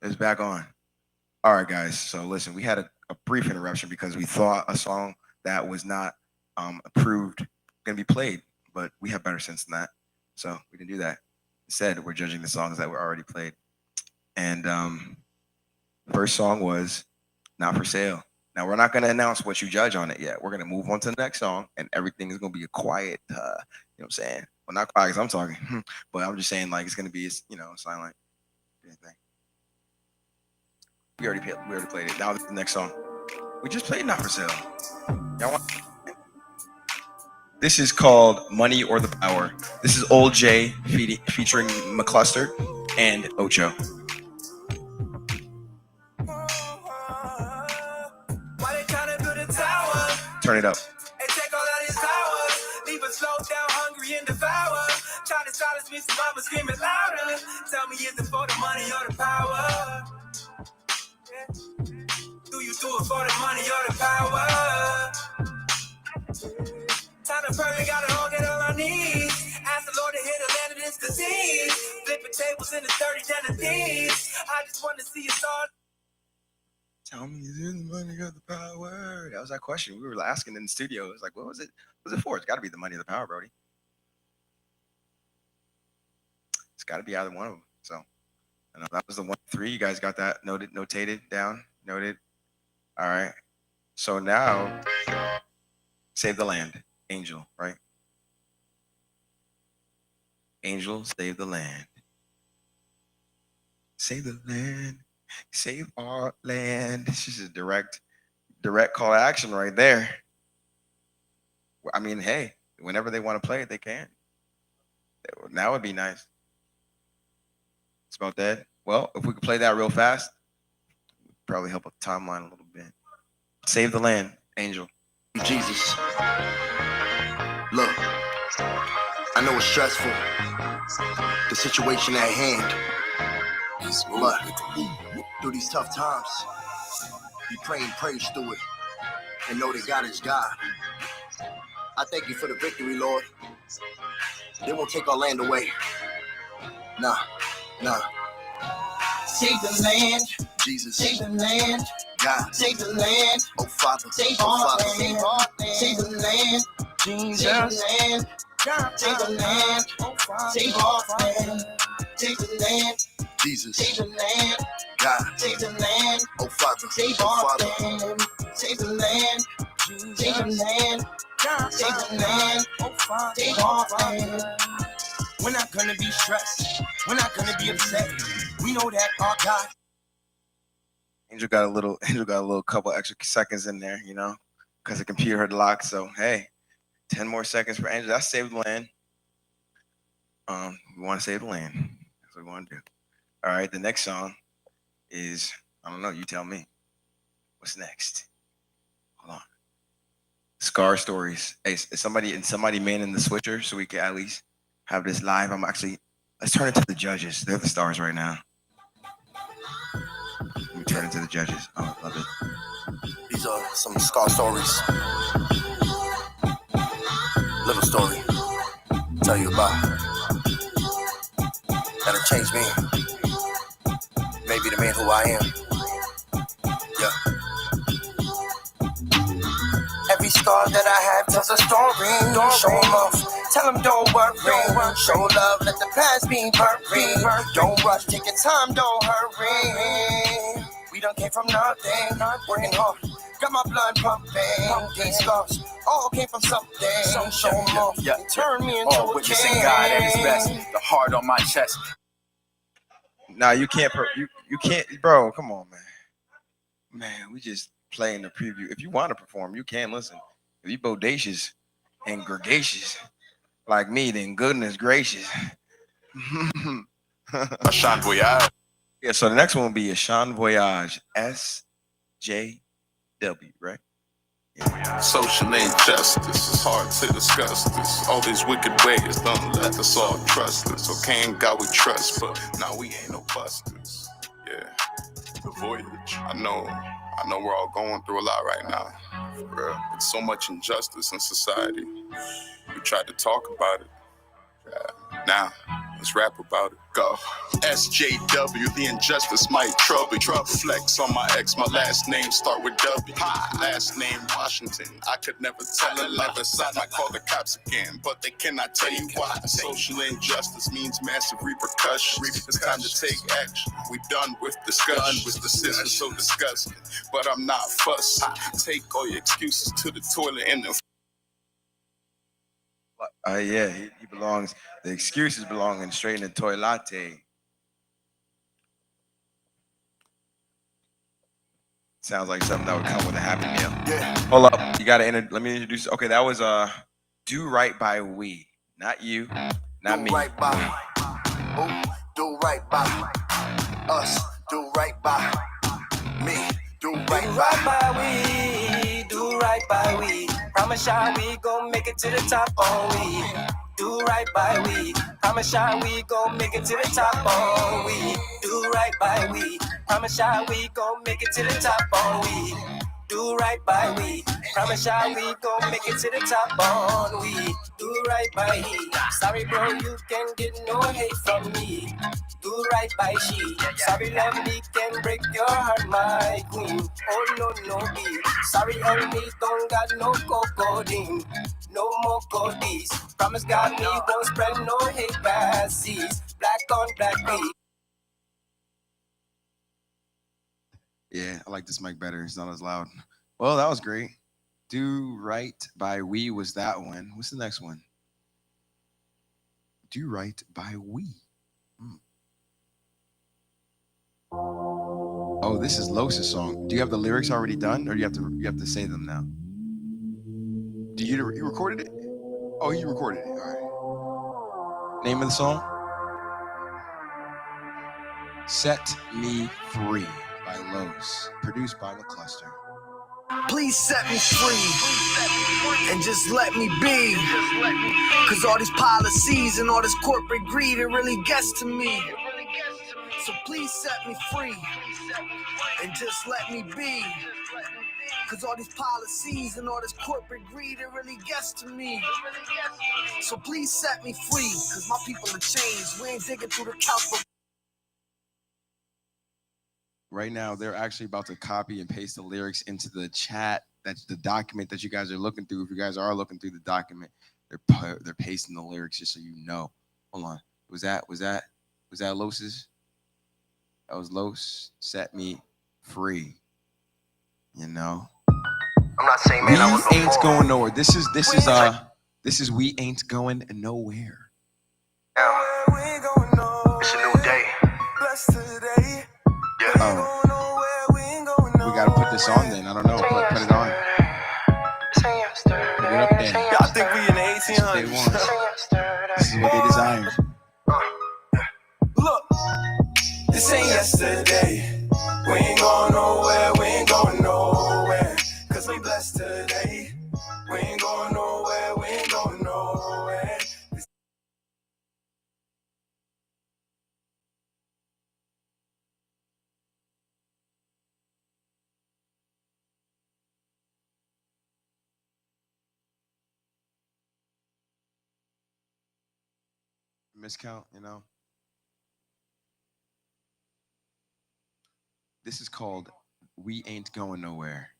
It's back on. All right, guys. So listen, we had a brief interruption because we thought a song that was not approved going to be played, but we have better sense than that. So we didn't do that. Instead, we're judging the songs that were already played. And first song was Not for Sale. Now, we're not going to announce what you judge on it yet. We're going to move on to the next song, and everything is going to be a quiet, you know what I'm saying? Well, not quiet because I'm talking, but I'm just saying, like, it's going to be, silent. Anything. We already played it. Now this is the next song. We just played Not for Sale. Y'all want? This is called Money or the Power. This is Old J featuring McCluster and Ocho. Turn it up. And take all that his power. Leave us slow down, hungry and devour. Try to silence me, so mama screaming louder. Tell me, is it for the money or the power? Do you do it for the money or the power? Time to pray, we gotta all get on our knees. Ask the Lord to heal the land of this disease. Flipping tables in the 30 Genevieve. I just want to see us all. Tell me, is it the money or the power? That was our question. We were asking in the studio. It was like, what was it? What was it for? It's got to be the money or the power, Brody. It's got to be either one of them. So, I know that was the 1-3. You guys got that notated down? Noted. All right. So now, Save the Land. Angel, right? Angel, save the land. Save the land. Save our land. This is a direct call to action right there. I mean, hey, whenever they want to play it, they can. Now would be nice. It's about that. Well, if we could play that real fast, probably help a timeline a little bit. Save the land, Angel. Jesus. Look, I know it's stressful, the situation at hand, but through these tough times, you pray and praise through it, and know that God is God. I thank you for the victory, Lord. They won't take our land away. Nah. Save the land, Jesus. save the land, God. save the land, Oh Father, save oh our Father, land, save the land, Jesus. save the land, save the land, save our land, save the land, Jesus. save the land, God. save the land, Oh Father, save oh our Father, land, save the land, save the land, save the land, save our land. We're not gonna be stressed. We're not gonna be upset. We know that our God. Angel got a little couple extra seconds in there, because the computer had locked. So hey, 10 more seconds for Angel. That's Save the Land. We want to save the land. That's what we want to do. All right, the next song is, I don't know, you tell me. What's next? Hold on. Scar Stories. Hey, is somebody manning the switcher so we can at least have this live? Let's turn it to the judges. They're the stars right now. Let me turn it to the judges. Oh, I love it. These are some Scar stories. Little story. Tell you about. That'll change me. Maybe the man who I am. Yeah. Every scar that I have tells a story. Don't show them off. Tell them don't worry. Show love, let the past be buried. Don't rush, take your time, don't hurry. We done came from nothing, working hard. Got my blood pumping. These scars all came from something. Show them off. Turn me into a witnessing king. God at his best. The heart on my chest. Nah, you can't. You can't, bro. Come on, man. Man, we just playing the preview. If you want to perform, you can listen. If you bodacious and gregarious like me, then goodness gracious. Sean Voyage. Yeah. So the next one will be a Sean Voyage, SJW, right? Social injustice, it's hard to discuss this. All these wicked ways, don't let us all trust this. Okay, in God we trust, but now we ain't no busters. Yeah, the voyage. I know we're all going through a lot right now. For real. There's so much injustice in society. We tried to talk about it. Now, Let's rap about it. Go. SJW, the injustice might trouble. Flex on my ex, my last name start with W. Last name Washington, I could never tell a lie. I call the cops again, but they cannot tell you why. Social injustice means massive repercussions. It's time to take action. We done with discussion. The system's so disgusting, but I'm not fussed. Take all your excuses to the toilet and then Yeah, he belongs. The excuses belong in straight in the toilet. Sounds like something that would come with a Happy Meal. Yeah. Hold up, you gotta let me introduce. Okay, that was "Do Right by We," not you, not me. Do right by. Ooh, do right by us. Do right by me. Do right by. we, do right by we. Promise y'all we gon' make it to the top on we. Do right by we. Promise y'all we gon' make it to the top on we. Do right by we. Promise y'all we gon' make it to the top on we. Do right by we. Promise y'all we gon' make it to the top on we. Do right by he. Sorry bro, you can get no hate from me. Do right by she. Sorry love me can break your heart, my queen. Oh no no be. Sorry only don't got no codeine. No more codies. Promise God me won't spread no hate bad seas. Black on black beat. Yeah, I like this mic better. It's not as loud. Well, that was great. "Do Right by We" was that one. What's the next one? "Do Right by We." Oh, this is Los's song. Do you have the lyrics already done, or do you have to say them now? Do you recorded it? Oh, you recorded it. All right. Name of the song? "Set Me Free" by Los, produced by McCluster. Please set me free and just let me be. Cause all these policies and all this corporate greed, it really gets to me. So please set me free and just let me be. Cause all these policies and all this corporate greed, it really gets to me. So please set me free, cause my people are changed. We ain't digging through the couch for Right now, they're actually about to copy and paste the lyrics into the chat. That's the document that you guys are looking through. If you guys are looking through the document, they're pasting the lyrics just so you know. Hold on. Was that Los's? That was Los. "Set Me Free." You know. I'm not saying man, I was We ain't going nowhere. This is "We Ain't Going Nowhere." It's a new day. Yeah. We gotta put this on then. I don't know. Put it on. Put it up there. Y'all think we in the This is what they 1800s? want. This is what they desired. Look, this ain't yesterday. We ain't going nowhere, we ain't going nowhere. Cause we blessed today. We ain't going nowhere, we ain't going nowhere. Miscount, you know. This is called "We Ain't Going Nowhere."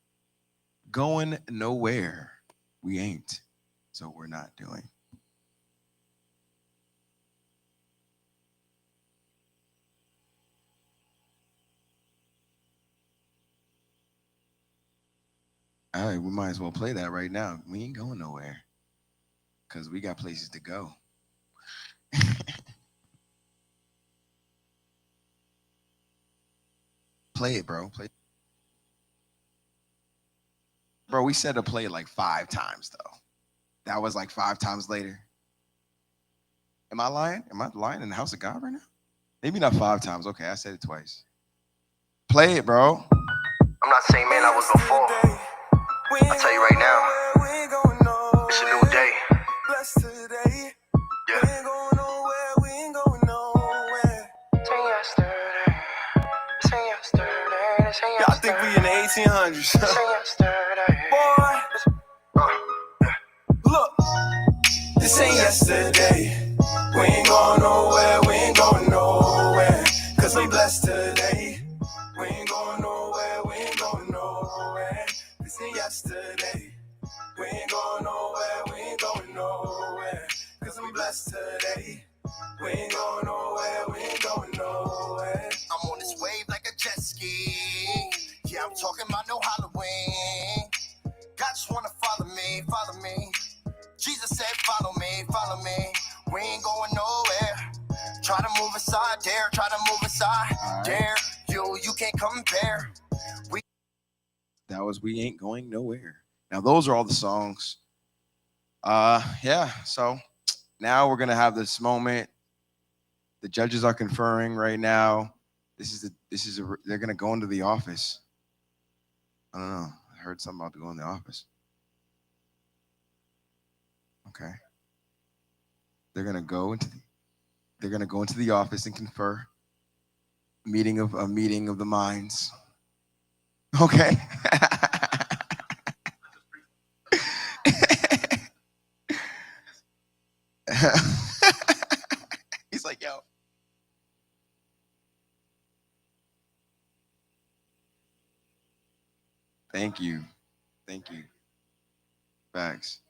Going nowhere. We ain't. So we're not doing. All right, we might as well play that right now. We ain't going nowhere because we got places to go. Play it, bro. Play. Bro, we said to play it like 5 times, though. That was like 5 times later. Am I lying? Am I lying in the house of God right now? Maybe not 5 times. Okay, I said it twice. Play it, bro. I'm not saying man, I was before. I'll tell you right now. It's a new day. Yeah. Y'all think we in the 1800s? Boy, look, this ain't yesterday. We ain't going nowhere, we ain't going nowhere. Cause we blessed today. We ain't going nowhere, we ain't going nowhere. This ain't yesterday. We ain't going nowhere, we ain't going nowhere. Cause I'm blessed today. We ain't going nowhere, we ain't going nowhere. I'm on this wave like a jet ski. Yeah, I'm talking about no Halloween. God just wanna follow me, follow me. Jesus said, follow me. We ain't going nowhere. Try to move aside, dare. Try to move aside, dare. You can't compare. That was We Ain't Going Nowhere. Now those are all the songs. Yeah. So now we're gonna have this moment. The judges are conferring right now. They're gonna go into the office. I don't know. I heard something about to go in the office. Okay. They're gonna go into the office and confer. A meeting of the minds. Okay. He's like, yo. Thank you. Facts.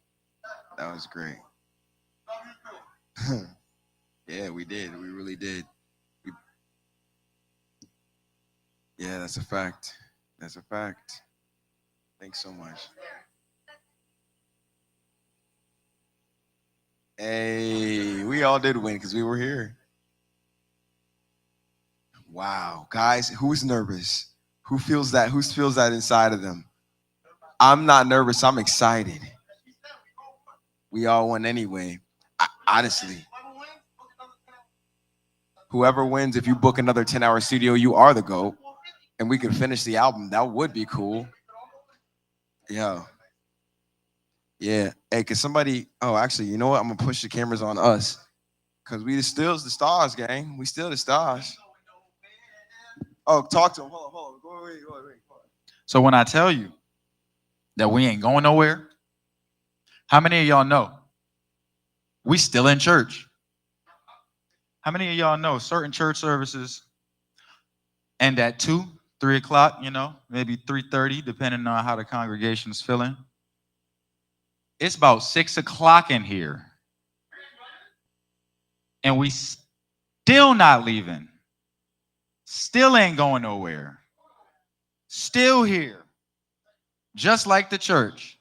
That was great. Yeah, we did. We really did. Yeah, that's a fact. Thanks so much. Hey, we all did win because we were here. Wow, guys, who's nervous? Who feels that? Who feels that inside of them? I'm not nervous. I'm excited. We all won anyway. Honestly, whoever wins, if you book another 10-hour studio, you are the GOAT. And we can finish the album. That would be cool. Yeah. Yeah. Hey, can somebody, oh, actually, you know what? I'm going to push the cameras on us. Because we still the stars, gang. We still the stars. Oh, talk to him. Hold on. Go away. So when I tell you that we ain't going nowhere, how many of y'all know we still in church? How many of y'all know certain church services end at 2, 3 o'clock, maybe 3:30, depending on how the congregation's feeling? It's about 6 o'clock in here. And we still not leaving. Still ain't going nowhere. Still here. Just like the church.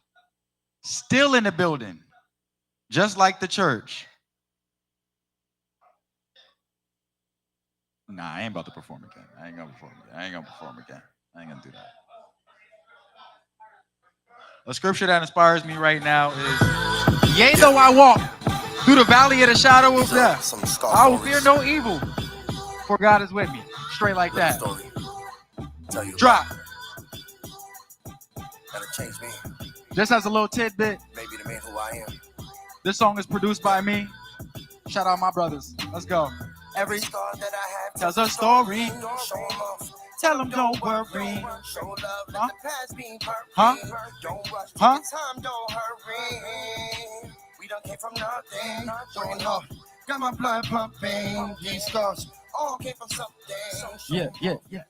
Still in the building. Just like the church. Nah, I ain't about to perform again. I ain't gonna perform again. I ain't gonna do that. A scripture that inspires me right now is, yea, though I walk through the valley of the shadow of death, I will fear no evil, for God is with me. Straight like that. Drop. That'll change me. Just as a little tidbit, Maybe the man who I am. this song is produced by me. Shout out my brothers. Let's go. Every scar that I have tells a story. Show 'em off. Tell them don't worry. Show love, let Huh? the past be perfect. Huh? Don't rush, take Huh? your time, don't hurry. We done came from nothing, going up. Got my blood pumping, these scars all came from something. Yeah.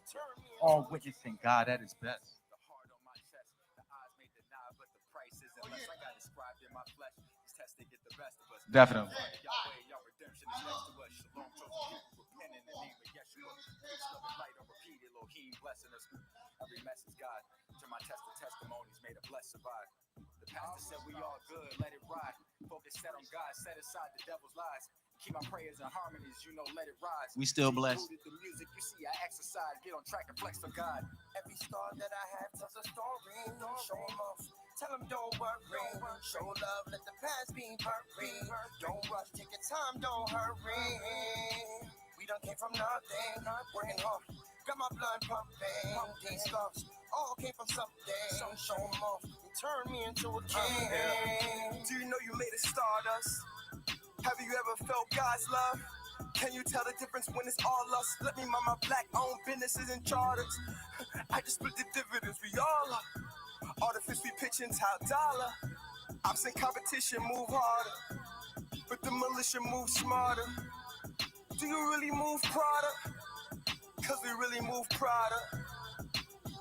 All witnessing God at his best. The heart on my chest, the eyes may deny, but the price isn't less. I got described in my flesh. These tests, they get the best of us. Definitely. Yahweh, your redemption is next to us. Shalom, chosen people, repent in the name of Yeshua. Peace, love, and light, unrepeated, Elohim, blessing us. Every message, God, to my test of testimonies, made a blessed survive. The pastor said we all good, let it ride. Focus set on God, set aside the devil's lies. Keep my prayers and harmonies, let it rise. We still blessed. The music, you see, I exercise, get on track and flex for God. Every scar that I have tells a story. Show 'em off, tell 'em don't worry. Show love, let the past be perfect. Don't rush, take your time, don't hurry. We done came from nothing, working hard. Got my blood pumping. These scars all came from something. Show 'em off and turn me into a king. Do you know you made a stardust? Have you ever felt God's love? Can you tell the difference when it's all us? Let me mind my black-owned businesses and charters. I just split the dividends, we all are. Artifice we pitching top dollar. Ops in competition, move harder. but the militia move smarter. Do you really move Prada? Cause we really move Prada.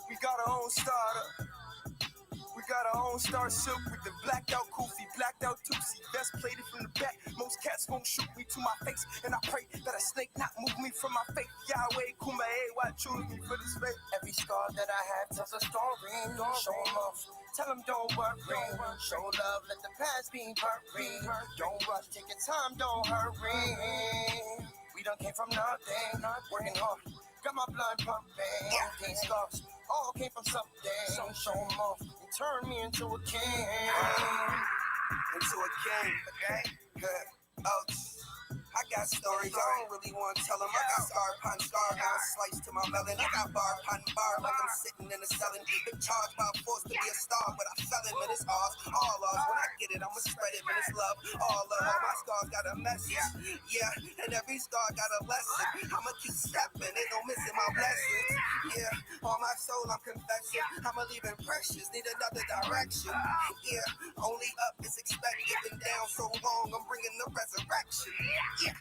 We got our own starter. We got our own star silk with the blacked out Koofy, blacked out Tootsie, vest plated from the back. Most cats won't shoot me to my face, and I pray that a snake not move me from my faith. Yahweh Kumbaya, why choose me for this faith? Every scar that I have tells a story. Show 'em off, tell 'em don't worry. Show love, let the past be buried. Don't rush, take your time, don't hurry. We done came from nothing, working hard. Got my blood pumping. These scars all came from something. Show 'em off and turn me into a king. Into a king, okay? Good. Oh, I got stories, I don't really want to tell them. I got scar upon scar, now slice to my melon. I got bar upon bar, like I'm sitting in a cellin'. Been charged by force to be a star, but I fell it, man, it's ours, all ours. When I get it, I'ma spread it, man, it's love, all love. All my scars got a message, yeah, and every scar got a lesson. I'ma keep stepping, ain't no missing my blessings, yeah. On my soul, I'm confessing, I'ma leave it precious, need another direction, yeah. Only up is expected, been down so long, I'm bringing the resurrection, yeah.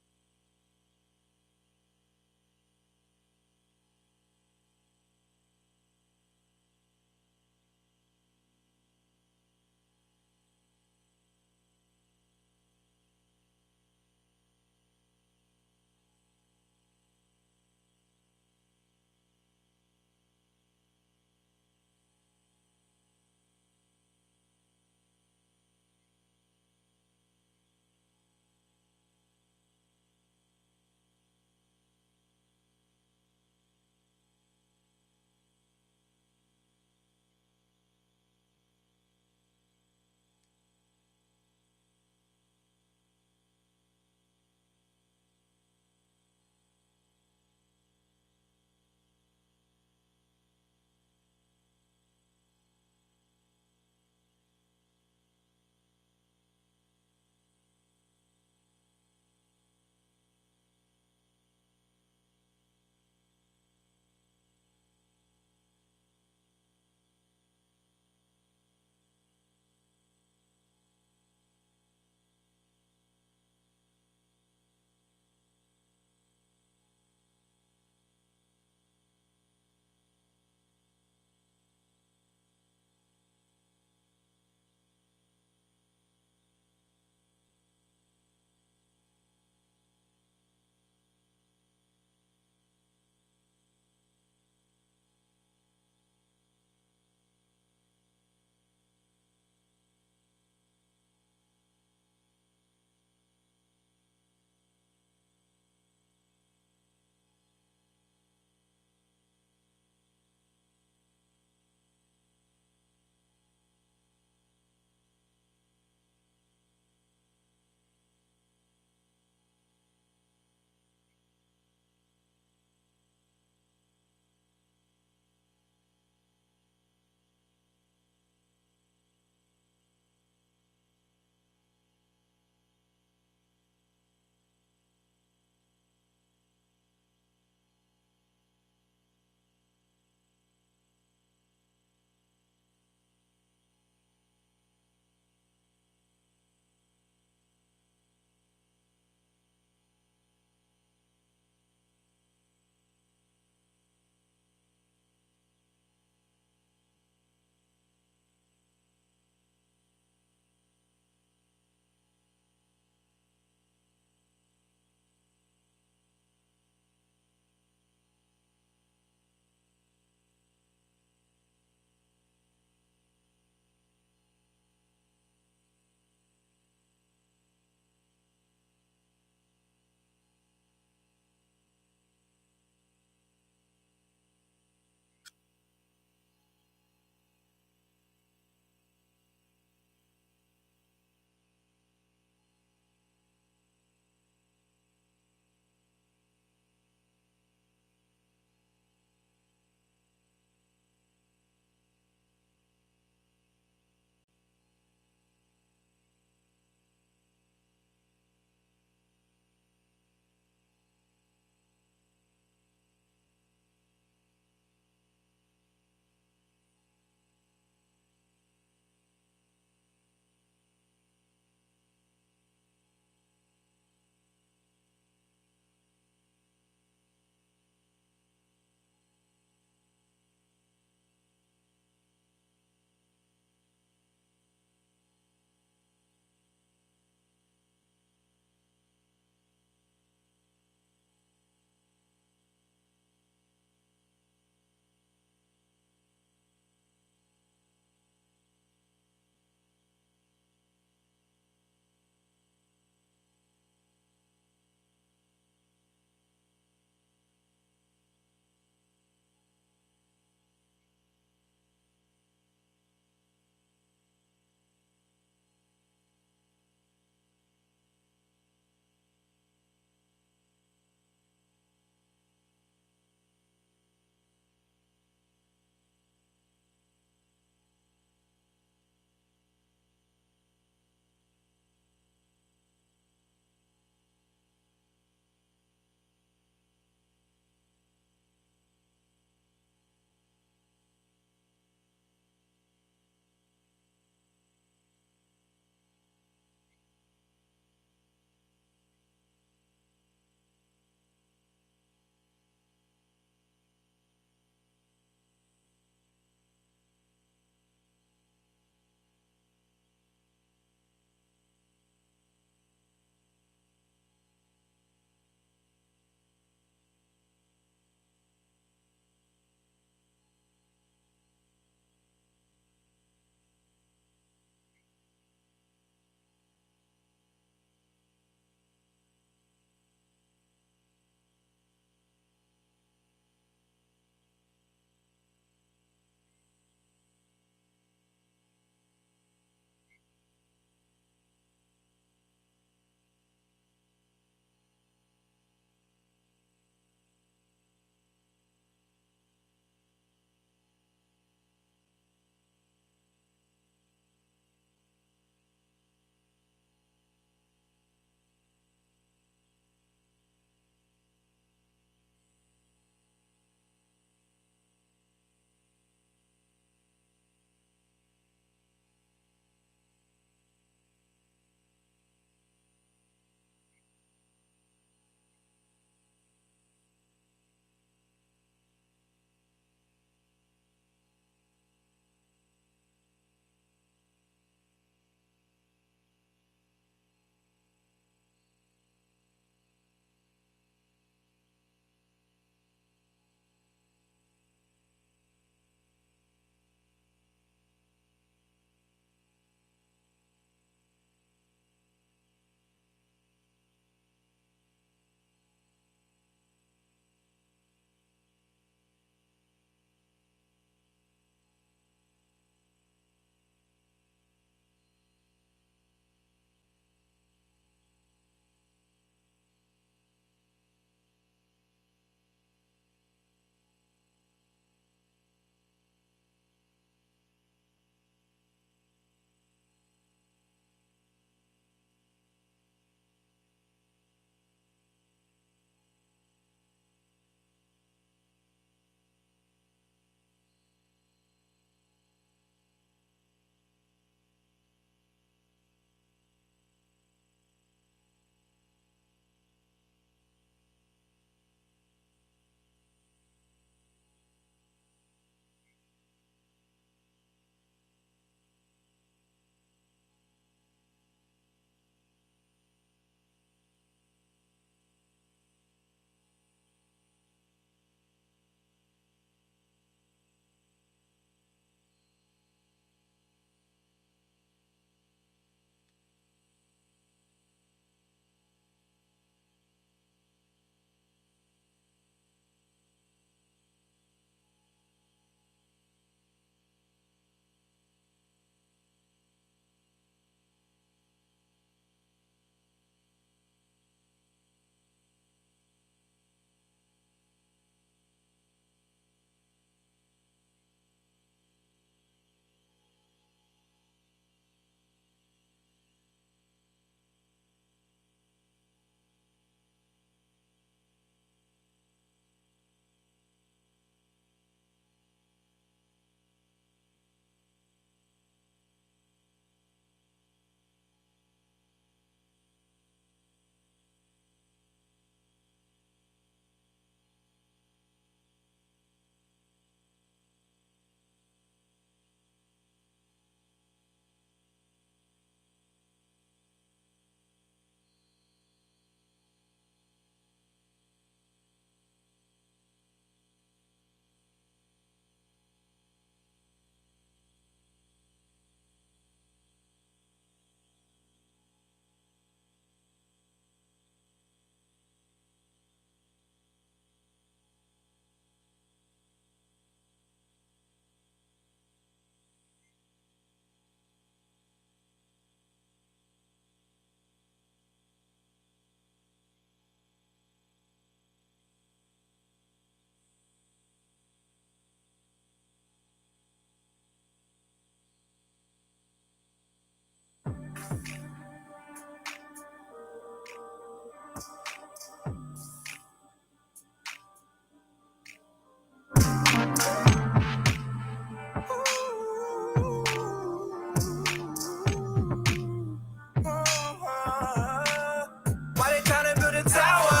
Why they tryna build a tower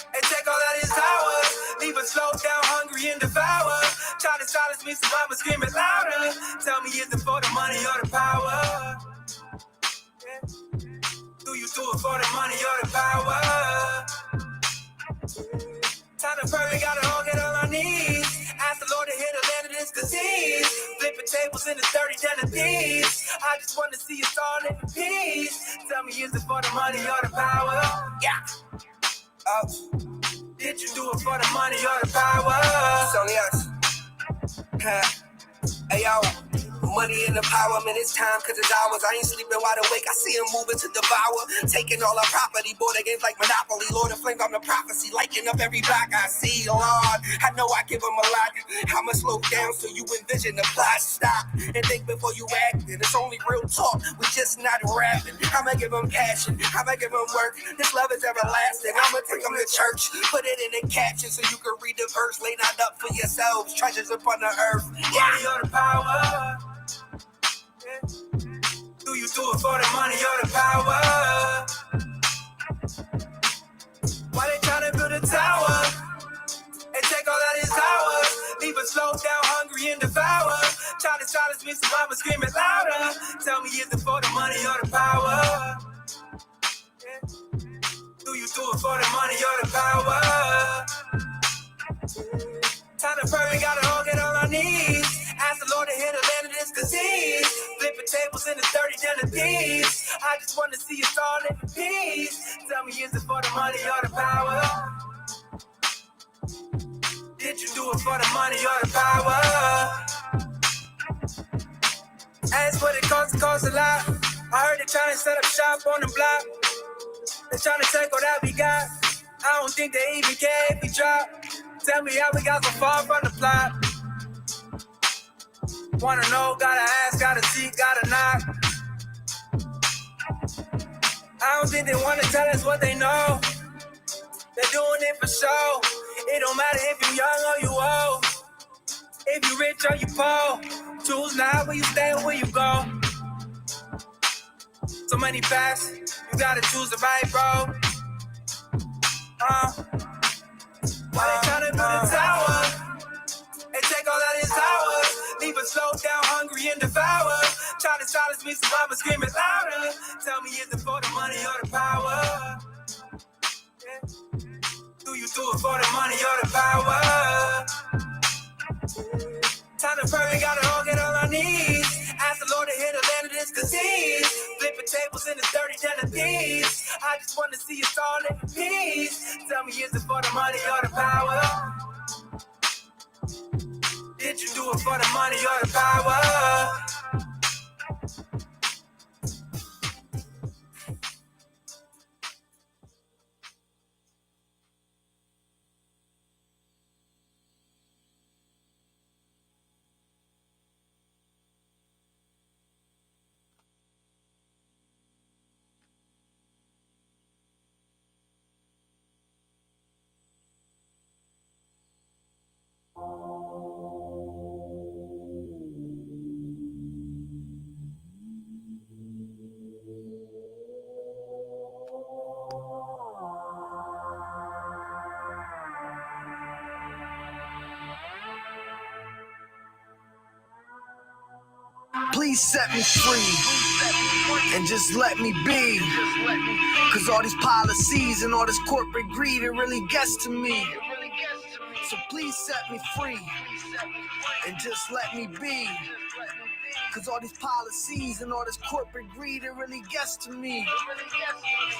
and take all that is ours? Leave us slow down, hungry and devour. Try to silence me, so I'ma scream it louder. Tell me, is it for the money or the power? Yeah. Do you do it for the money or the power? Time to pray, we gotta all get on our knees. Ask the Lord to heal the land of this disease. Flipping tables in the 30 den of thieves. I just want to see us all live in peace. Tell me, is it for the money or the power? Yeah. Oh. Did you do it for the money or the power? It's only us. Hey yo, money and the power, man, it's time cause it's ours. I ain't sleeping wide awake, I see him moving to devour. Taking all our property, board games like Monopoly. Lord of Flames, I'm the prophecy, lighting up every block I see. Lord, I know I give him a lot. I'ma slow down so you envision the plot. Stop and think before you act. And it's only real talk, we just not rapping. I'ma give him passion, I'ma give him work. This love is everlasting, I'ma take him to church. Put it in a caption so you can read the verse. Lay that up for yourselves, treasures upon the earth. Yeah, you're the power. Yeah. Do you do it for the money or the power? Why they tryna build a tower and take all that is ours? Leave us slow down, hungry and devour. Try to silence me, so I'ma scream it louder. Tell me, is it for the money or the power? Yeah. Do you do it for the money or the power? Time to pray, we gotta all get on our knees. Ask the Lord to heal the land of this disease. Flipping tables in the 30 den of thieves. I just want to see us all live in peace. Tell me, is it for the money or the power? Did you do it for the money or the power? Ask what it costs a lot. I heard they trying to set up shop on the block. They trying to take all that we got. I don't think they even care if we drop. Tell me how we got so far from the plot. Wanna know, gotta ask, gotta see, gotta knock. I don't think they wanna tell us what they know. They're doing it for show. It don't matter if you young or you old. If you rich or you poor. Choose now where you stay and where you go. So many paths, you gotta choose the right road. Why they tryna build a tower and take all that is ours? Leave us slow down, hungry and devour. Try to silence me, so I'ma scream it louder. Tell me, is it for the money or the power? Yeah. Do you do it for the money or the power? Time to pray, we gotta all get on our knees. Ask the Lord to heal the land of this disease. Flipping tables in the 30 den of thieves. I just want to see us all live in peace. Tell me, is it for the money or the power? Did you do it for the money or the power? Please set me free and just let me be. Cause all these policies and all this corporate greed, it really gets to me. So please set me free and just let me be. Cause all these policies and all this corporate greed, it really gets to me.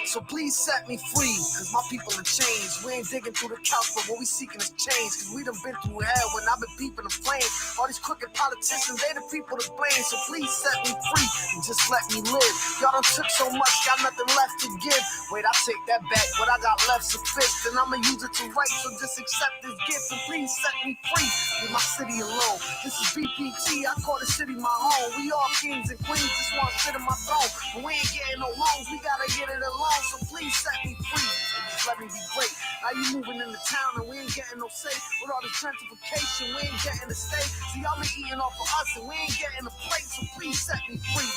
So please set me free, cause my people are changed. We ain't digging through the couch, but what we seeking is change. Cause we done been through hell when I've been peeping the flames. All these crooked politicians, they the people to blame. So please set me free and just let me live. Y'all done took so much, got nothing left to give. Wait, I take that back, what I got left's a fist. And I'ma use it to right, so just accept this gift. And please set me free, leave my city alone. This is BPT, I call the city my home. own. We all kings and queens, just want to sit in my throne. But we ain't getting no loans, we gotta get it alone. So please set me free, and just let me be great. Now you moving into town and we ain't getting no safe. With all this gentrification, we ain't getting a stay. See, y'all been eating off of us and we ain't getting a plate. So please set me free,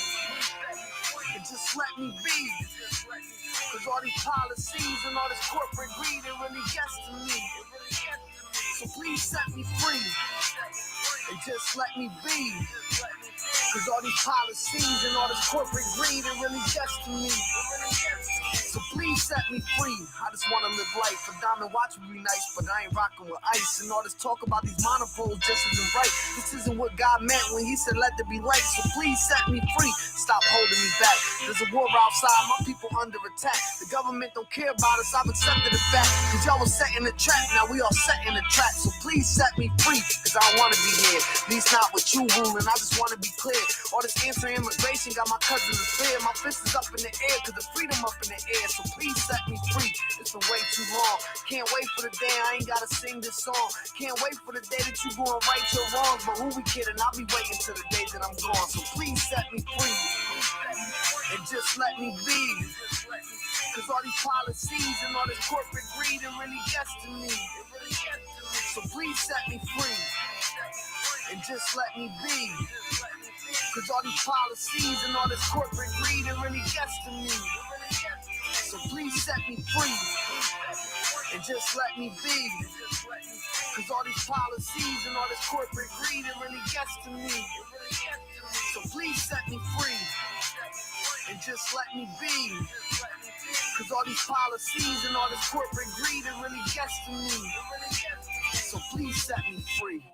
and just let me be. Cause all these policies and all this corporate greed, it really gets to me. So please set me free, and just let me be. Cause all these policies and all this corporate greed, it really gets to me. So please set me free. I just wanna live life. A diamond watch would be nice, but I ain't rocking with ice. And all this talk about these monopoles just isn't right. This isn't what God meant when he said let there be light. So please set me free. Stop holding me back. There's a war outside, my people under attack. The government don't care about us, I've accepted the fact. Cause y'all was setting the trap, now we all set in the trap. So please set me free, cause I don't wanna be here. At least not with you ruling, I just wanna be clear. All this anti-immigration got my cousins in fear. My fist is up in the air, cause the freedom up in the air. So please set me free, it's been way too long. Can't wait for the day I ain't gotta sing this song. Can't wait for the day that you gonna right your wrongs. But who we kidding, I'll be waiting till the day that I'm gone. So please set me free, and just let me be. Cause all these policies and all this corporate greed, it really gets to me. So please set me free, and just let me be. Cause all these policies and all this corporate greed, it really gets to me. So please set me free, and just let me be. Cause all these policies and all this corporate greed, it really gets to me. So please set me free, and just let me be. Cause all these policies and all this corporate greed, it really gets to me. So please set me free.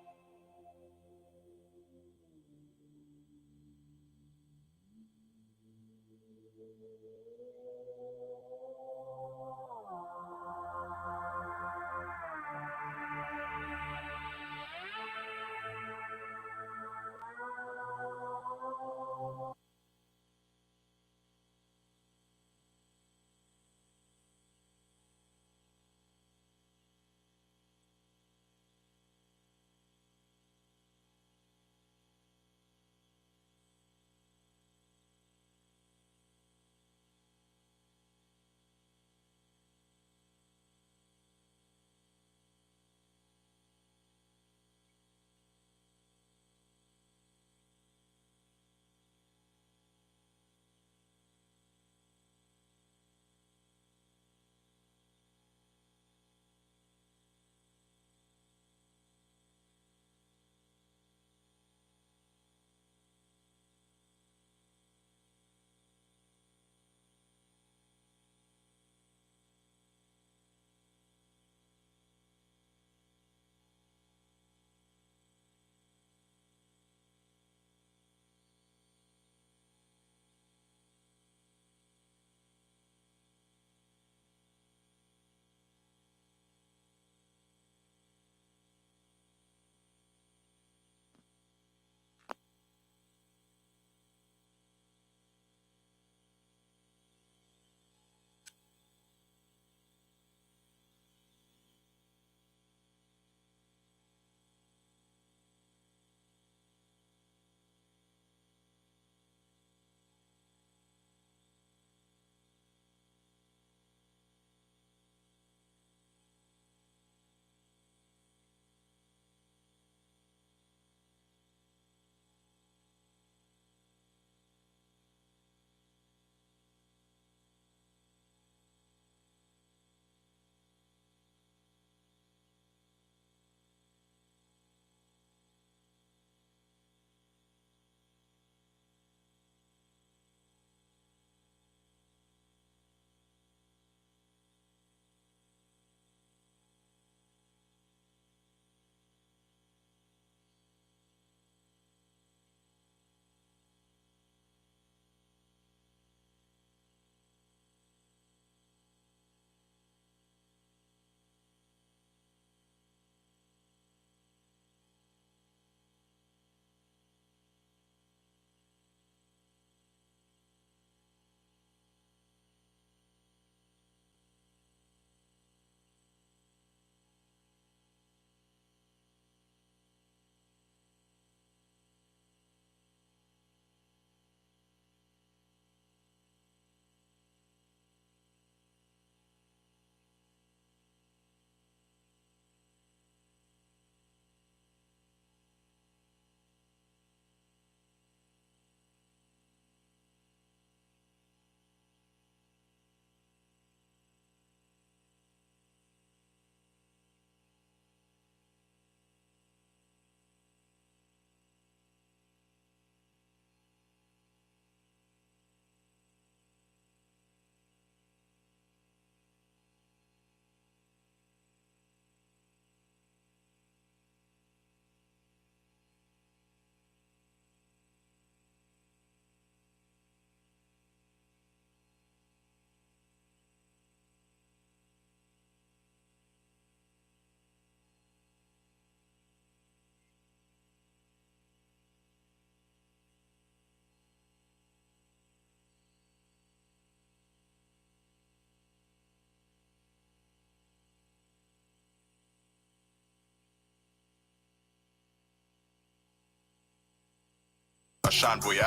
A Jean Voyage.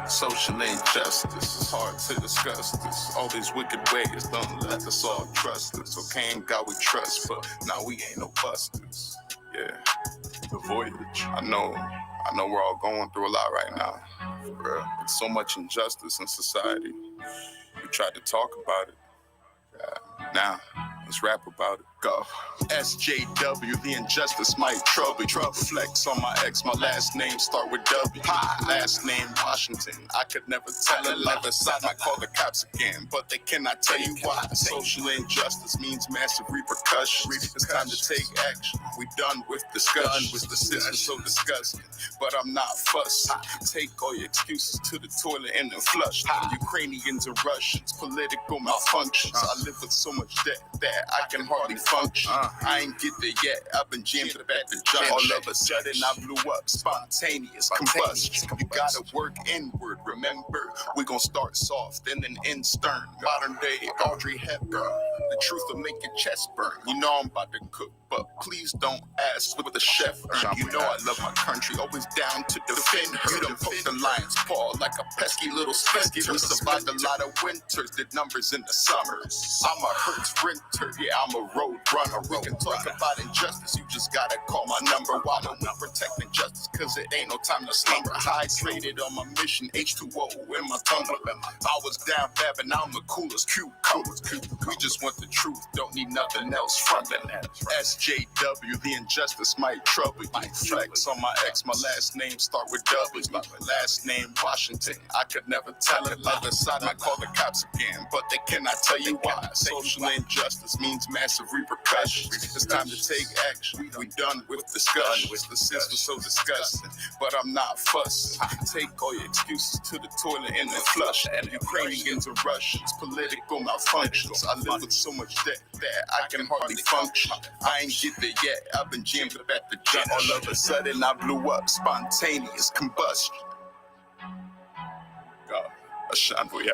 Social injustice, it's hard to discuss this. All these wicked ways, don't let us all trust this. Okay, in God we trust, but now we ain't no busters. Yeah, the voyage. I know we're all going through a lot right now. For real. It's so much injustice in society. We tried to talk about it. Now, let's rap about it. Go. SJW, the injustice might trouble you. Flex on my ex, my last name start with W. Last name Washington, I could never tell a lie. I call the cops again, but they cannot tell you why. Social injustice means massive repercussions. It's time to take action. We done with discussion. The system's so disgusting, but I'm not fussed. Take all your excuses to the toilet and then flush. Ukrainians and Russians, political malfunctions. I live with so much debt that I can hardly function. I ain't get there yet, I've been jammed up at the junction. All of a sudden I blew up, spontaneous combustion. You gotta work inward, remember. We gon' start soft and then end stern. Modern day Audrey Hepburn. The truth will make your chest burn. You know I'm about to cook, but please don't ask what the chef earned. You know I love my country, always down to defend her. You done poked the lion's paw like a pesky little splinter. We survived a lot of winters, did numbers in the summers. I'm a Hertz renter, yeah, I'm a road runner. We can talk about injustice, you just gotta call my number. Why don't we protect injustice? Cause it ain't no time to slumber. Hydrated on my mission, H2O in my tumbler. I was down bad, but now I'm the coolest cucumber. We just want the truth, don't need nothing else from it. SJW, the injustice might trouble you. Flex on my ex, my last name start with W. My last name Washington, I could never tell it. Other side, I call the cops again, but they cannot tell you why. Social injustice means massive repercussions. It's time to take action. We done with discussion. The system's so disgusting, but I'm not fussing. Take all your excuses to the toilet and then flush. Ukrainians and Russians, political malfunctions. I live with so much debt that I can hardly function. I ain't get there yet, I've been jammed up at the junction. All of a sudden I blew up, spontaneous combustion. God, a Jean Voyage.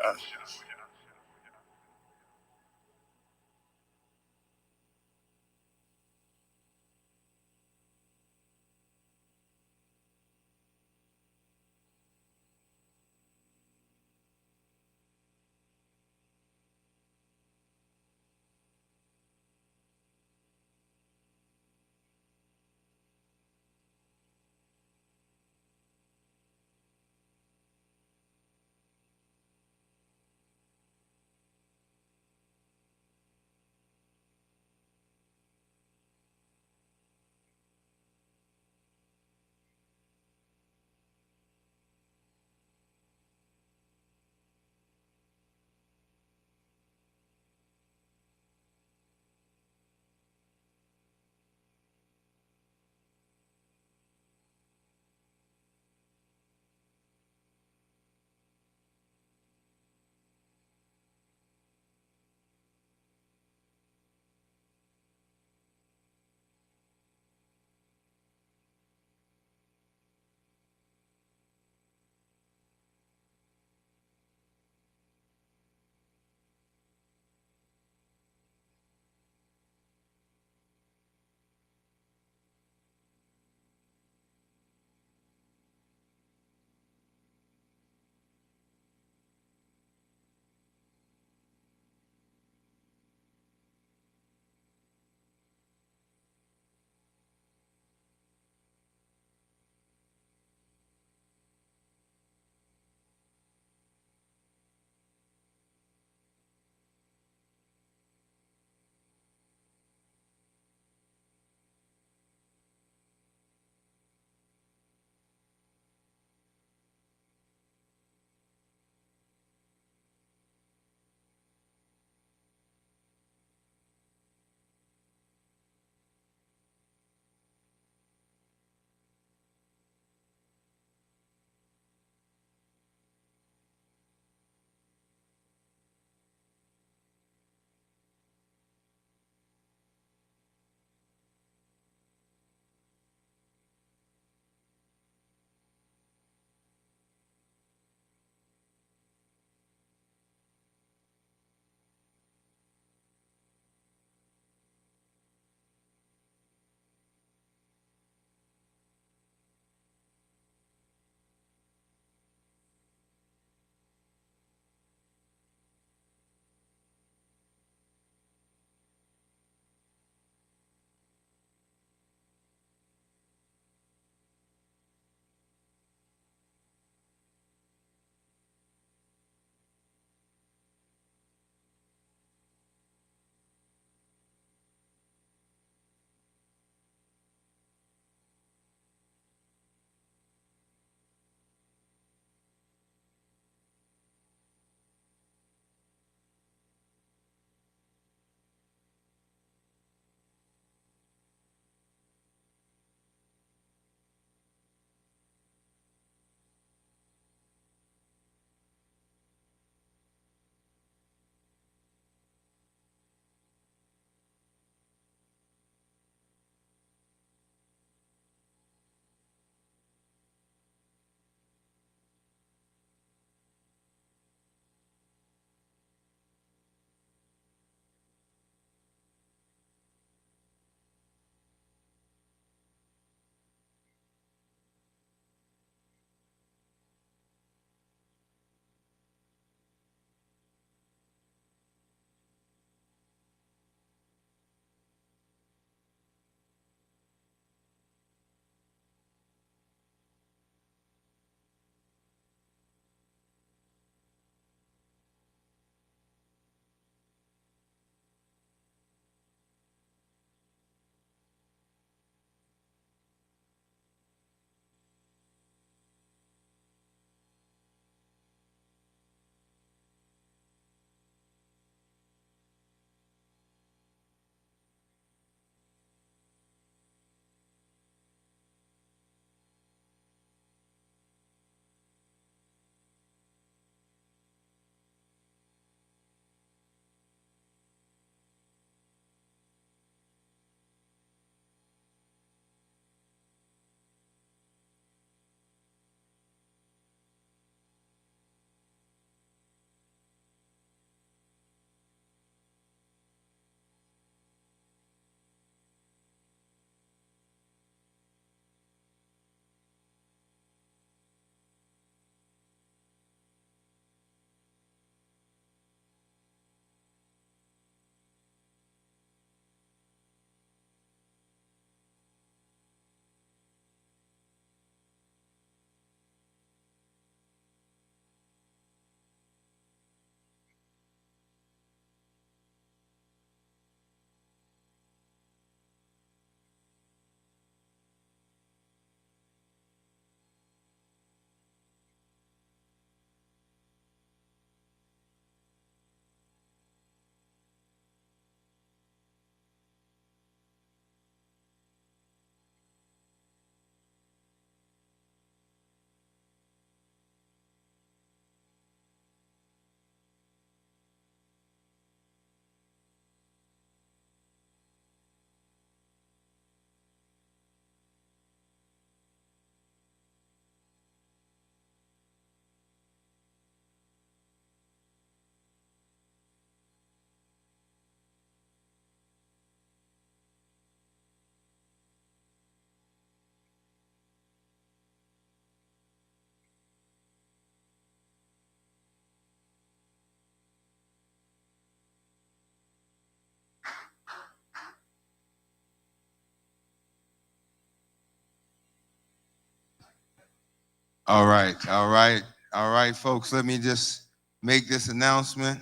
All right, folks. Let me just make this announcement.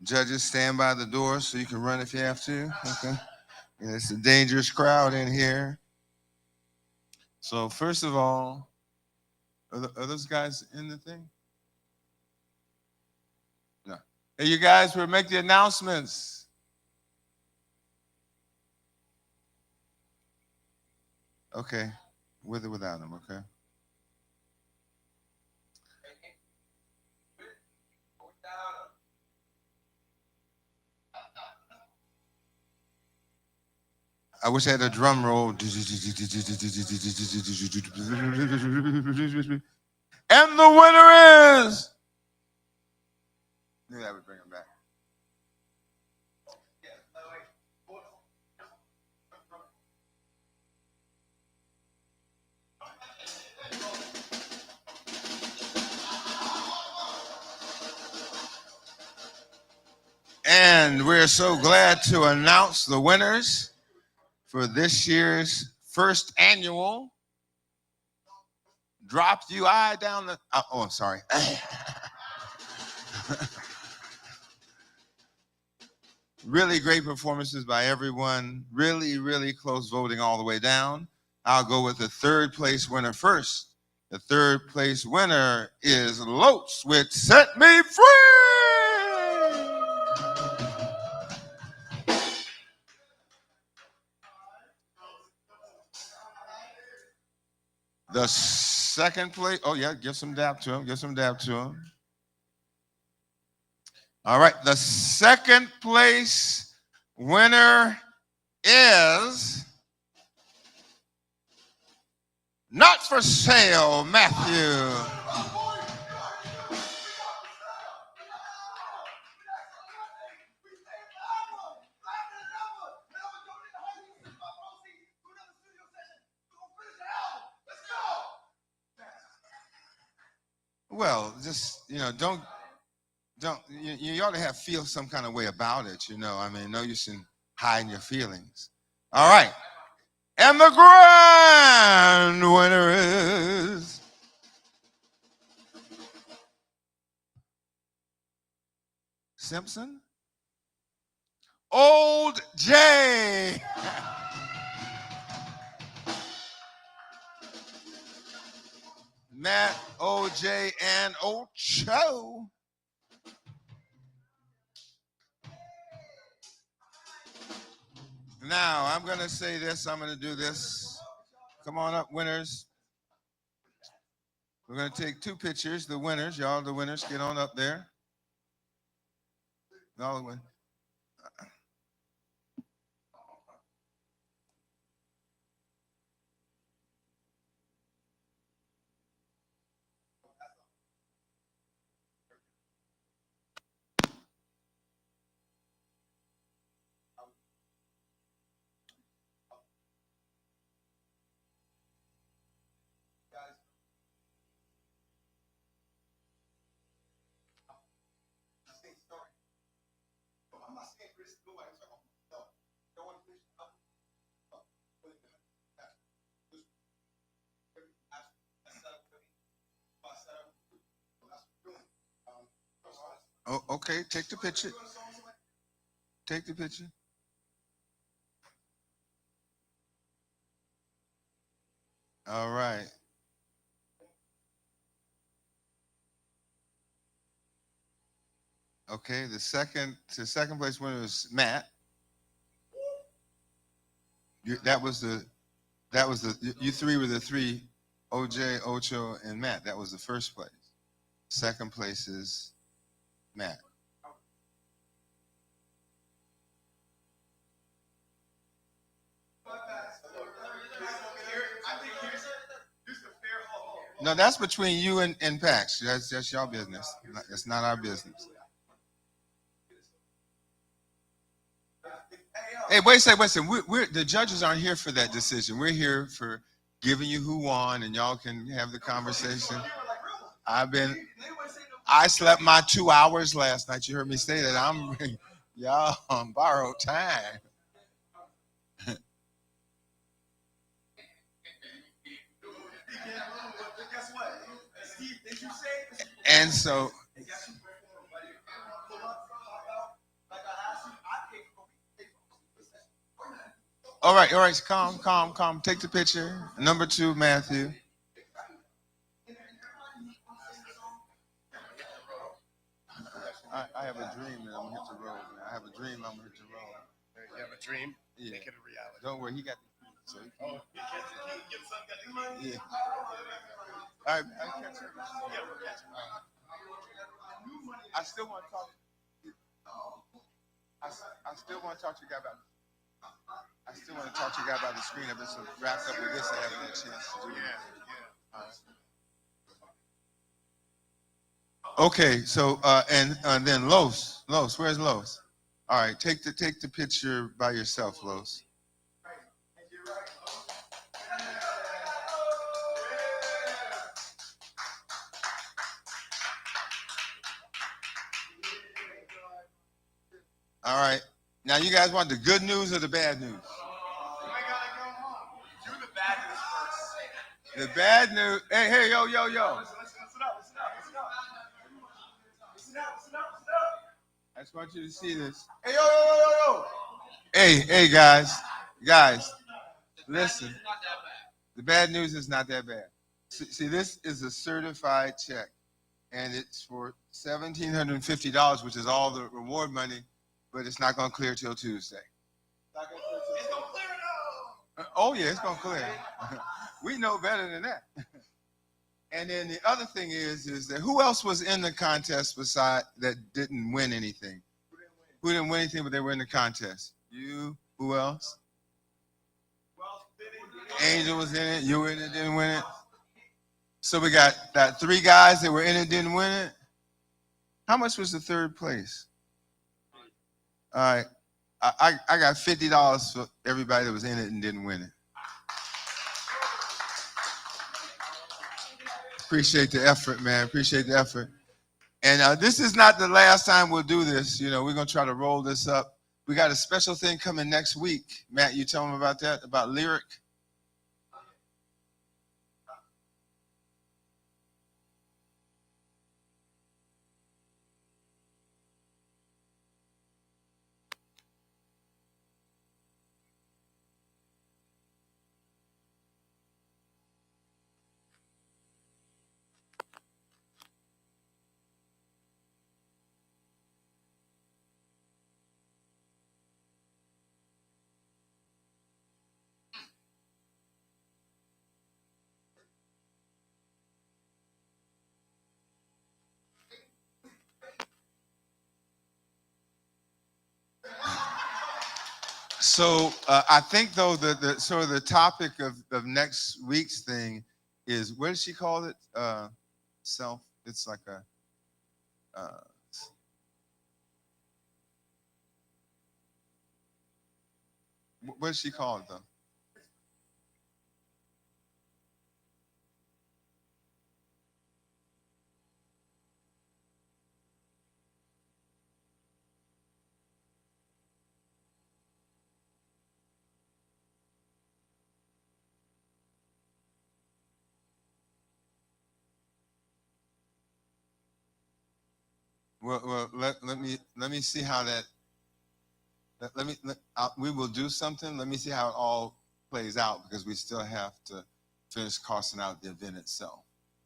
Judges, stand by the door so you can run if you have to. Okay. And it's a dangerous crowd in here. So first of all, are those guys in the thing? No. Hey, you guys, we'll make the announcements. Okay. With or without them, okay? I wish I had a drum roll. And the winner is. Knew that would bring him back. And we're so glad to announce the winners for this year's first annual Drop You Eye Down the. Oh, I'm sorry. Really great performances by everyone. Really, really close voting all the way down. I'll go with the third place winner first. The third place winner is Loach with Set Me Free. The second place, oh yeah, give some dap to him, give some dap to him. All right, the second place winner is Not For Sale, Matthew. Well, just, don't you ought to feel some kind of way about it, I mean, no use in hiding your feelings. All right. And the grand winner is Simpson? Old J. Matt, OJ, and Ocho. Now, I'm going to say this. I'm going to do this. Come on up, winners. We're going to take two pictures. The winners, y'all, the winners, get on up there. All the winners. Oh, okay, take the picture. Take the picture. All right. Okay, the second place winner is Matt. You three were the three, OJ, Ocho, and Matt. That was the first place. Second place is Matt. No, that's between you and Pax. That's y'all business. It's not our business. Hey, wait a second. We're the judges aren't here for that decision. We're here for giving you who won, and y'all can have the conversation. I slept my 2 hours last night. You heard me say that. Y'all on borrowed time. And so, all right, calm. Take the picture. Number 2, Matthew. I have a dream that I'm gonna hit the road, man. I have a dream I'm gonna hit the road. You have a dream? Yeah. Make it a reality. Don't worry, he got the key. So he can, yeah. All right, I'll catch you. I still want to talk. I still want to talk to you guys about. I still want to talk to you guys about the screen. I've been so wrapped up with this, I haven't had a chance to do it. Okay, so and then Los, where's Los? All right, take the picture by yourself, Los. All right, now you guys want the good news or the bad news? The bad news. Hey, yo. I just want you to see this. Hey, yo. Hey, guys, listen. The bad news is not that bad. See, this is a certified check, and it's for $1,750, which is all the reward money, but it's not going to clear till Tuesday. It's going to clear now. Oh yeah, it's going to clear. We know better than that. And then the other thing is that who else was in the contest beside that didn't win anything? Who didn't win anything, but they were in the contest? You. Who else? Angel was in it. You were in it, didn't win it. So we got 3 guys that were in it, didn't win it. How much was the 3rd place? All right. I got $50 for everybody that was in it and didn't win it. Appreciate the effort, man. Appreciate the effort. And this is not the last time we'll do this. You know, we're going to try to roll this up. We got a special thing coming next week. Matt, you tell them about that, about Lyric? So I think though the sort of the topic of next week's thing is, what did she call it? Self. It's like a. What did she call it though? Well, let me see how that. We will do something. Let me see how it all plays out, because we still have to finish costing out the event itself,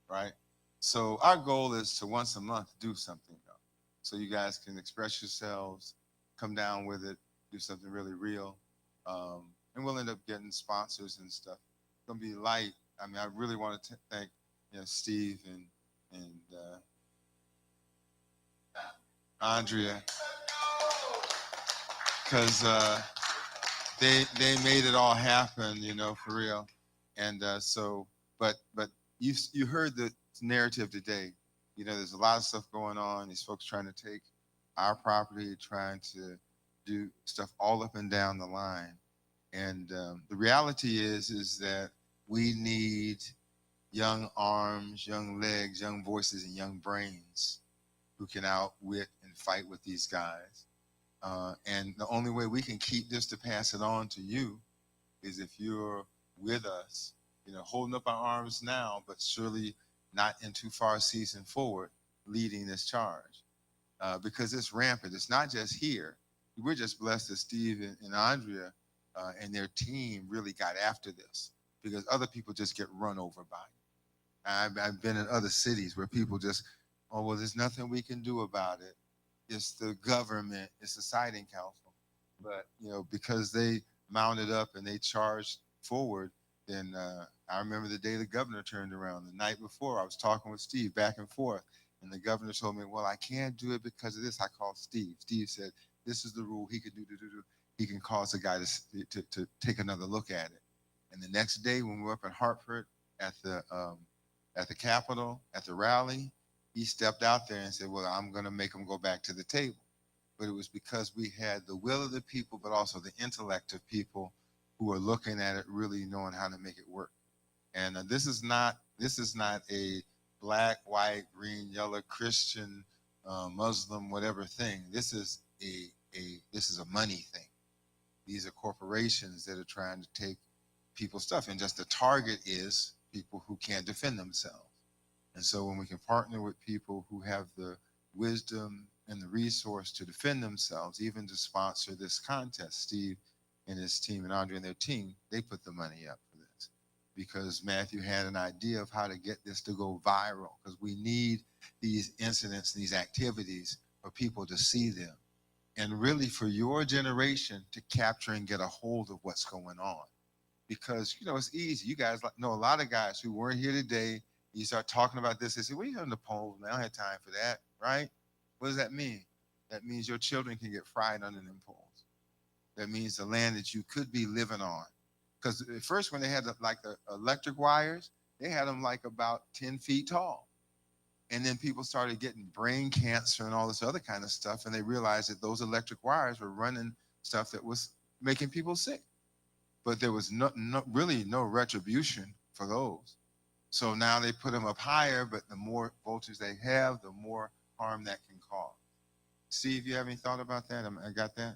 right? So our goal is to once a month do something, though, so you guys can express yourselves, come down with it, do something really real, and we'll end up getting sponsors and stuff. It's gonna be light. I mean, I really want to thank Steve and Andrea, because they made it all happen, for real. And but you heard the narrative today. There's a lot of stuff going on. These folks trying to take our property, trying to do stuff all up and down the line. And the reality is that we need young arms, young legs, young voices, and young brains who can outwit and fight with these guys. And the only way we can keep this to pass it on to you is if you're with us, holding up our arms now, but surely not in too far a season forward, leading this charge because it's rampant. It's not just here. We're just blessed that Steve and Andrea and their team really got after this because other people just get run over by it. I've been in other cities where people just, oh, well, there's nothing we can do about it. It's the government, it's the siting council. But, because they mounted up and they charged forward, then I remember the day the governor turned around. The night before, I was talking with Steve back and forth. And the governor told me, well, I can't do it because of this. I called Steve. Steve said, this is the rule. He could do. He can cause the guy to take another look at it. And the next day when we were up in Hartford at the Capitol, at the rally, he stepped out there and said, well, I'm going to make him go back to the table. But it was because we had the will of the people, but also the intellect of people who are looking at it, really knowing how to make it work. And this is not a black, white, green, yellow, Christian, Muslim, whatever thing. This is a money thing. These are corporations that are trying to take people's stuff, and just the target is people who can't defend themselves. And so when we can partner with people who have the wisdom and the resource to defend themselves, even to sponsor this contest, Steve and his team and Andre and their team, they put the money up for this because Matthew had an idea of how to get this to go viral, because we need these incidents, these activities for people to see them, and really for your generation to capture and get a hold of what's going on. Because, it's easy. You guys know a lot of guys who weren't here today. You start talking about this, they say, well, you're on the polls, man. I don't have time for that, right? What does that mean? That means your children can get fried under them poles. That means the land that you could be living on. Because at first, when they had the electric wires, they had them like about 10 feet tall. And then people started getting brain cancer and all this other kind of stuff. And they realized that those electric wires were running stuff that was making people sick. But there was really no retribution for those. So now they put them up higher, but the more voltage they have, the more harm that can cause. Steve, you have any thought about that? I got that?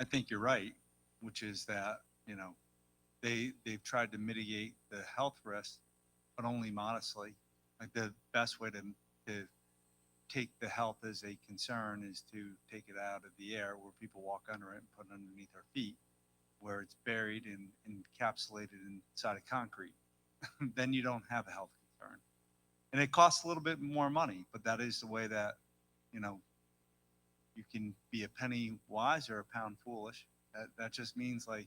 I think you're right, which is that, they've tried to mitigate the health risks, but only modestly. Like the best way to take the health as a concern is to take it out of the air where people walk under it and put it underneath their feet, where it's buried and encapsulated inside of concrete. Then you don't have a health concern. And it costs a little bit more money, but that is the way that, you can be a penny wise or a pound foolish. That just means a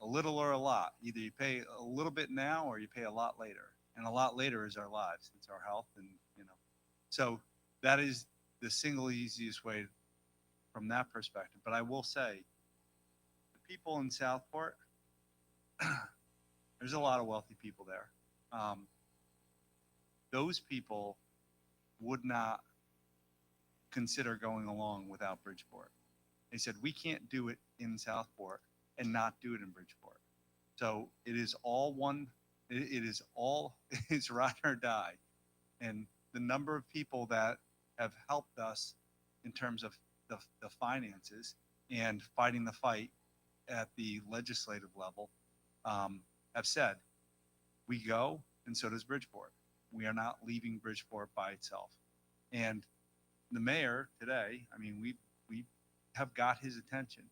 little or a lot. Either you pay a little bit now or you pay a lot later. And a lot later is our lives. It's our health. And, so that is the single easiest way from that perspective. But I will say, the people in Southport, there's a lot of wealthy people there. Those people would not consider going along without Bridgeport. They said, we can't do it in Southport and not do it in Bridgeport. So it is all it's ride or die. And the number of people that have helped us in terms of the finances and fighting the fight at the legislative level have said, we go, and so does Bridgeport. We are not leaving Bridgeport by itself. And the mayor today, we have got his attention.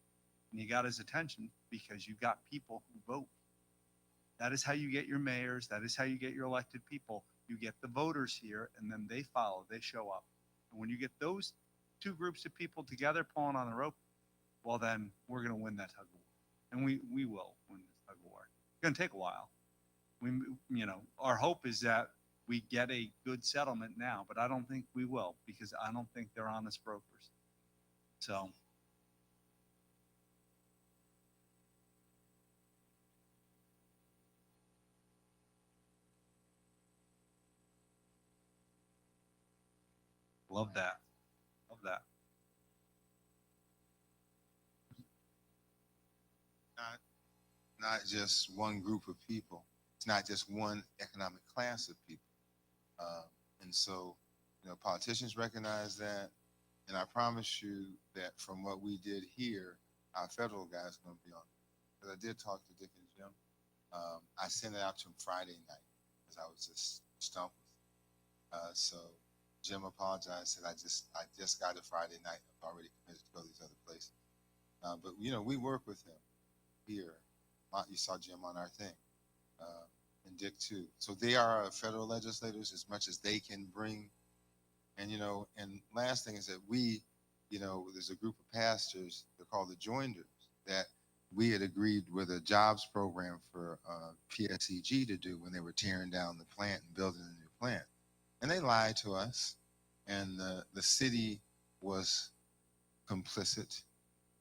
And you got his attention because you got people who vote. That is how you get your mayors. That is how you get your elected people. You get the voters here, and then they follow. They show up. And when you get those two groups of people together pulling on the rope, well, then we're going to win that tug of war. And we will win this tug of war. It's going to take a while. Our hope is that we get a good settlement now, but I don't think we will, because I don't think they're honest brokers. So. Love that. Love that. Not just one group of people. It's not just one economic class of people. And so, politicians recognize that. And I promise you that from what we did here, our federal guys are going to be on it. Because I did talk to Dick and Jim. I sent it out to them Friday night. because I was just stumped. So Jim apologized, said I just got it Friday night. I've already committed to go to these other places. But we work with him here. You saw Jim on our thing, and Dick too. So they are our federal legislators as much as they can bring. And and last thing is that there's a group of pastors, they're called the Joinders, that we had agreed with a jobs program for PSEG to do when they were tearing down the plant and building a new plant. And they lied to us, and the city was complicit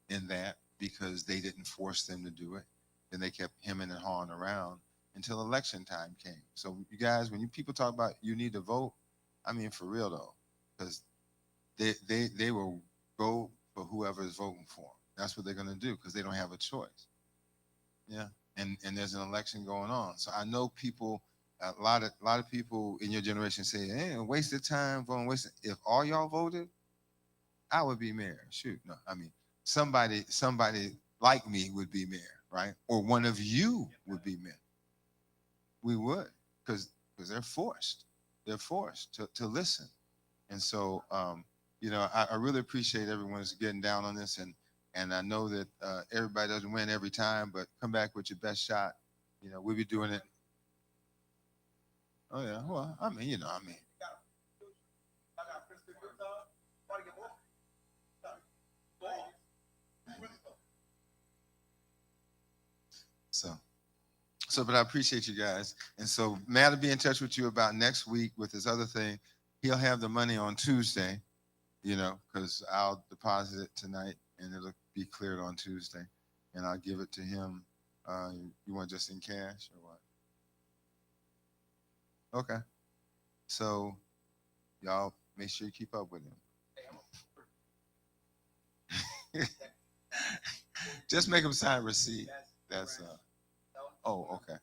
in that because they didn't force them to do it. Then they kept hemming and hawing around until election time came. So you guys, when people talk about you need to vote, I mean for real though, because they will go for whoever is voting for them. That's what they're going to do because they don't have a choice. Yeah, and there's an election going on, so I know people. A lot of people in your generation say, "Hey, wasted time voting, wasted." If all y'all voted, I would be mayor. Shoot, no, I mean somebody like me would be mayor, right? Or one of you would be mayor. We would, because they're forced. They're forced to listen, and so I really appreciate everyone's getting down on this, and I know that everybody doesn't win every time, but come back with your best shot. We'll be doing it. Oh yeah, well, I mean. But I appreciate you guys, and so Matt will be in touch with you about next week with this other thing. He'll have the money on Tuesday, because I'll deposit it tonight, and it'll be cleared on Tuesday, and I'll give it to him. You want just in cash or what? Okay. So y'all make sure you keep up with him. Just make him sign receipt. That's oh, okay.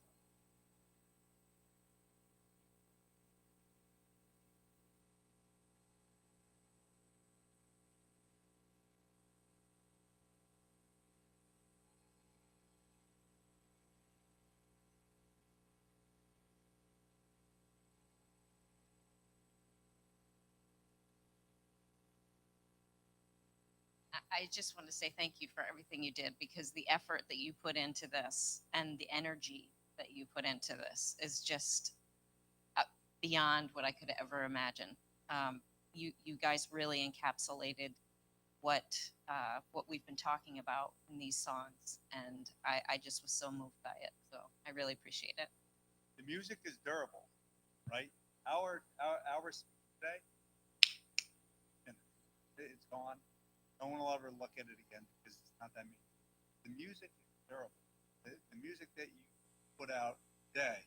I just want to say thank you for everything you did, because the effort that you put into this and the energy that you put into this is just beyond what I could ever imagine. You guys really encapsulated what we've been talking about in these songs, and I just was so moved by it. So I really appreciate it. The music is durable, right? Our today, and it's gone. No one will ever look at it again because it's not that mean. The music is durable. The music that you put out today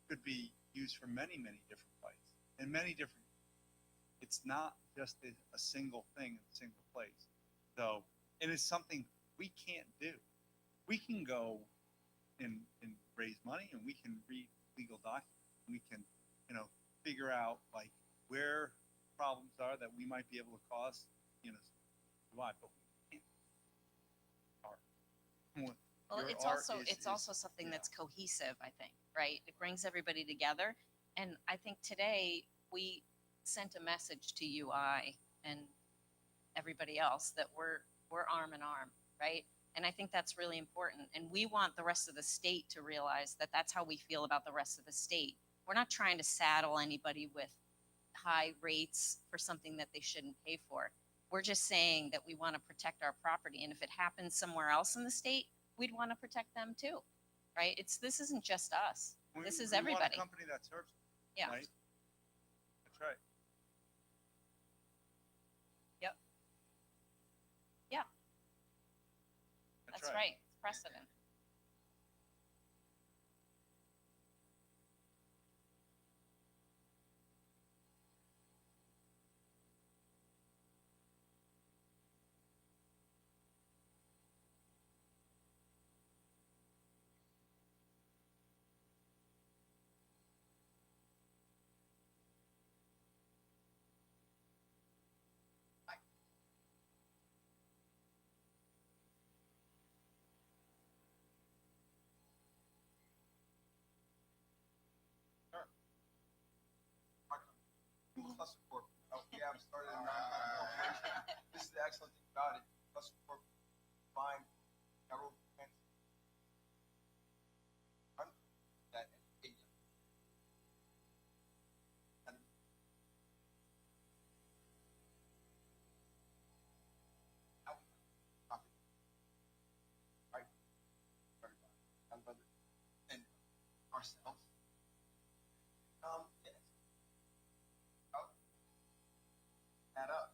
could be used for many, many different places in many different. It's not just a single thing in a single place. So, and it's something we can't do. We can go and raise money, and we can read legal documents. We can, figure out like where problems are that we might be able to cause, why, but we can't. Well, Your it's art also something that's cohesive, I think, right? It brings everybody together. And I think today we sent a message to UI and everybody else that we're arm in arm, right? And I think that's really important. And we want the rest of the state to realize that that's how we feel about the rest of the state. We're not trying to saddle anybody with high rates for something that they shouldn't pay for. We're just saying that we want to protect our property. And if it happens somewhere else in the state, we'd want to protect them too, right? This isn't just us. This is everybody. Want a company that serves. Yeah. Right? That's right. Yep. Yeah. That's right. It's precedent. started in this is the excellent thing about it. Plus, for find several events that and ourselves. Yes. Add up.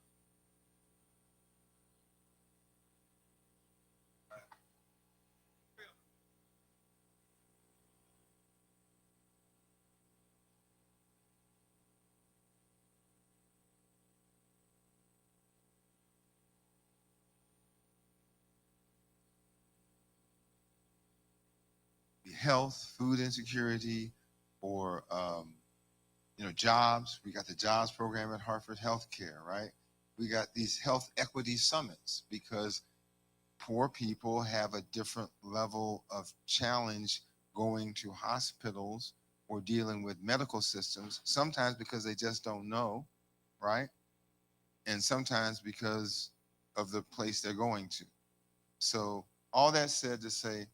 Health, food insecurity, or jobs. We got the jobs program at Hartford Healthcare, right? We got these health equity summits because poor people have a different level of challenge going to hospitals or dealing with medical systems, sometimes because they just don't know, right? And sometimes because of the place they're going to. So all that said to say,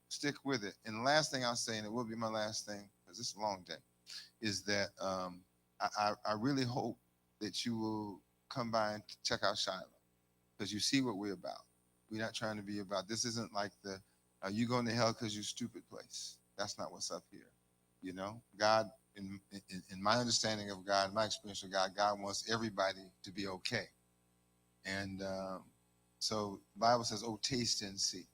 stick with it. And the last thing I'll say, and it will be my last thing, because it's a long day, is that I really hope that you will come by and check out Shiloh, because you see what we're about. We're not trying to be about, this isn't like the, you going to hell because you stupid place. That's not what's up here. God, in my understanding of God, my experience with God, God wants everybody to be okay. And so the Bible says, oh, taste and see.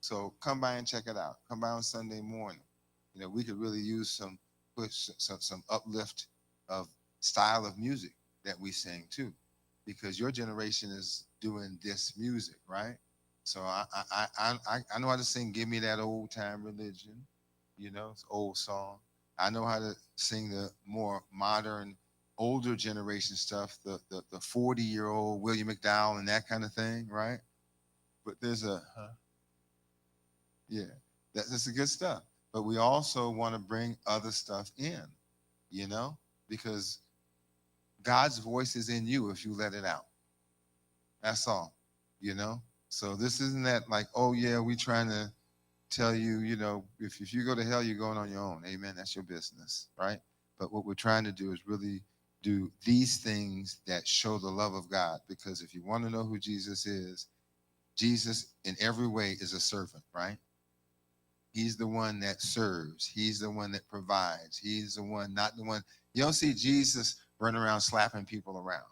So come by and check it out. Come by on Sunday morning. We could really use some uplift of style of music that we sing too, because your generation is doing this music, right? So I know how to sing "Give Me That Old Time Religion," it's an old song. I know how to sing the more modern, older generation stuff, the 40-year-old William McDowell and that kind of thing, right? But there's that's the good stuff. But we also want to bring other stuff in, because God's voice is in you if you let it out. That's all, So this isn't that like, oh yeah, we trying to tell you, if you go to hell, you're going on your own. Amen. That's your business, right? But what we're trying to do is really do these things that show the love of God. Because if you want to know who Jesus is, Jesus in every way is a servant, right? He's the one that serves. He's the one that provides. He's the one, not the one. You don't see Jesus running around slapping people around.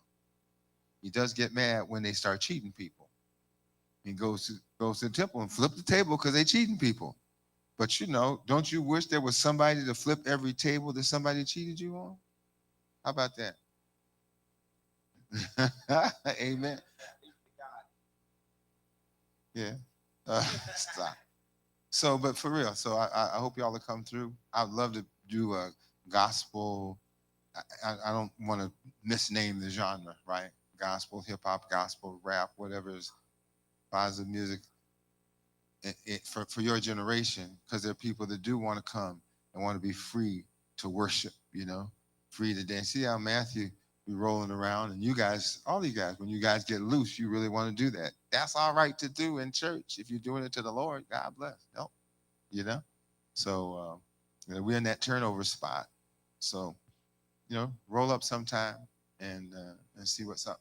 He does get mad when they start cheating people. He goes to the temple and flip the table because they cheating people. But don't you wish there was somebody to flip every table that somebody cheated you on? How about that? Amen. Yeah. Stop. So, but for real, so I hope y'all will come through. I'd love to do a gospel. I don't want to misname the genre, right? Gospel, hip hop, gospel, rap, whatever is positive music for your generation, because there are people that do want to come and want to be free to worship, free to dance. See how Matthew be rolling around, and you guys, all you guys, when you guys get loose, you really want to do that. That's all right to do in church. If you're doing it to the Lord, God bless. No, So, we're in that turnover spot. So, roll up sometime and see what's up.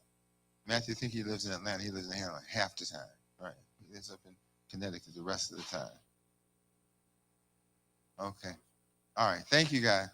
Matthew, I think he lives in Atlanta. He lives in Atlanta half the time, right? He lives up in Connecticut the rest of the time. Okay. All right. Thank you, guys.